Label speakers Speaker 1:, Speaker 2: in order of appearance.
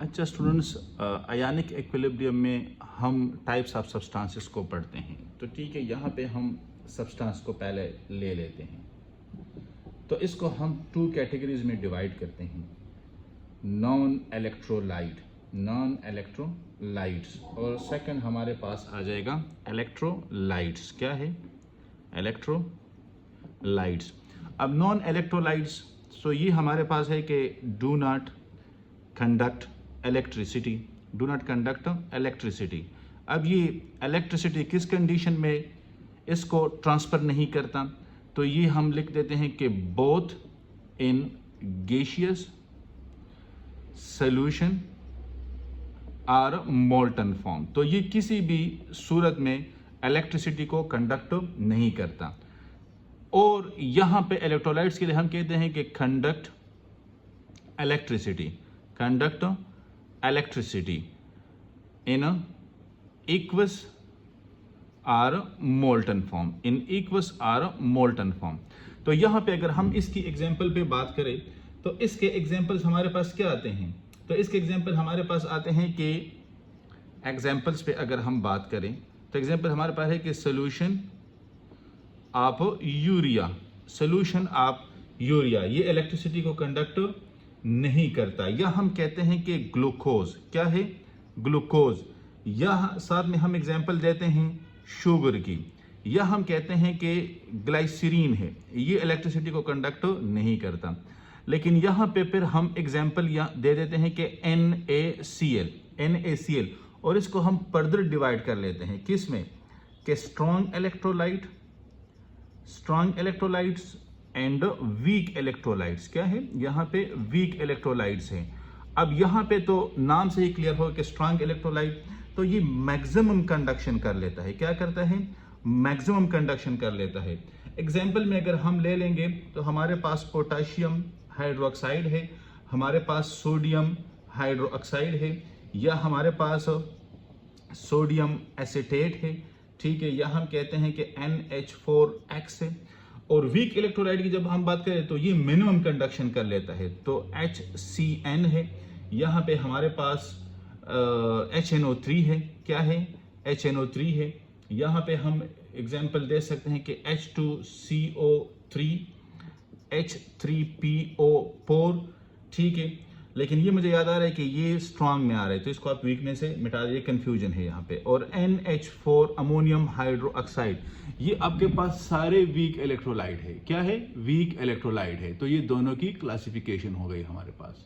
Speaker 1: अच्छा students, ionic equilibrium में हम टाइप्स ऑफ सब्सटेंसेस को पढ़ते हैं। तो ठीक है, यहाँ पे हम सब्सटेंस को पहले ले लेते हैं। तो इसको हम टू कैटेगरीज में डिवाइड करते हैं, नॉन इलेक्ट्रोलाइट्स और सेकंड हमारे पास आ जाएगा इलेक्ट्रोलाइट्स। क्या है? इलेक्ट्रोलाइट्स। अब नॉन इलेक्ट्रोलाइट्स, सो ये हमारे पास है कि डू नॉट कंडक्ट इलेक्ट्रिसिटी। अब ये इलेक्ट्रिसिटी किस कंडीशन में इसको ट्रांसफर नहीं करता? तो ये हम लिख देते हैं कि बोथ इन गैसियस सॉल्यूशन और मोल्टन फॉर्म। तो ये किसी भी सूरत में इलेक्ट्रिसिटी को कंडक्ट नहीं करता। और यहां पे इलेक्ट्रोलाइट्स के लिए हम कहते हैं कि conduct electricity in aqueous or molten form. तो यहां पे अगर हम इसकी एग्जांपल पे बात करें तो इसके एग्जांपल्स हमारे पास क्या आते हैं? तो इसके एग्जांपल हमारे पास आते हैं कि एग्जांपल्स पे अगर हम बात करें तो एग्जांपल हमारे पास है कि सॉल्यूशन ऑफ यूरिया, ये इलेक्ट्रिसिटी को कंडक्ट नहीं करता। या हम कहते हैं कि ग्लूकोज, क्या है? ग्लूकोज। या साथ में हम एग्जांपल देते हैं शुगर की। या हम कहते हैं कि ग्लाइसरीन है, ये इलेक्ट्रिसिटी को कंडक्ट नहीं करता। लेकिन यहां पे फिर हम एग्जांपल दे देते हैं कि NaCl, और इसको हम फर्दर डिवाइड कर लेते हैं किस में? कि strong electrolytes and weak electrolytes. क्या है? यहां पे वीक इलेक्ट्रोलाइट्स हैं। अब यहां पे तो नाम से ही क्लियर हो कि स्ट्रॉन्ग इलेक्ट्रोलाइट, तो ये मैक्सिमम कंडक्शन कर लेता है। क्या करता है? मैक्सिमम कंडक्शन कर लेता है। एग्जांपल में अगर हम ले लेंगे तो हमारे पास पोटेशियम हाइड्रोक्साइड है, हमारे पास सोडियम हाइड्रोक्साइड है, या हमारे पास सोडियम एसीटेट है। ठीक है, या हम कहते हैं कि NH4X है। और वीक इलेक्ट्रोलाइट की जब हम बात करें तो ये मिनिमम कंडक्शन कर लेता है, तो HCN है। यहाँ पे हमारे पास HNO3 है। क्या है? HNO3 है। यहाँ पे हम एग्जांपल दे सकते हैं कि H2CO3, H3PO4। ठीक है, लेकिन ये मुझे याद आ रहा है कि ये स्ट्रांग में आ रहा है, तो इसको आप वीक में से मिटा दीजिए, कंफ्यूजन है यहाँ पे। और NH4 अमोनियम हाइड्रोक्साइड, ये आपके पास सारे वीक इलेक्ट्रोलाइट है। क्या है? वीक इलेक्ट्रोलाइट है। तो ये दोनों की क्लासिफिकेशन हो गई हमारे पास।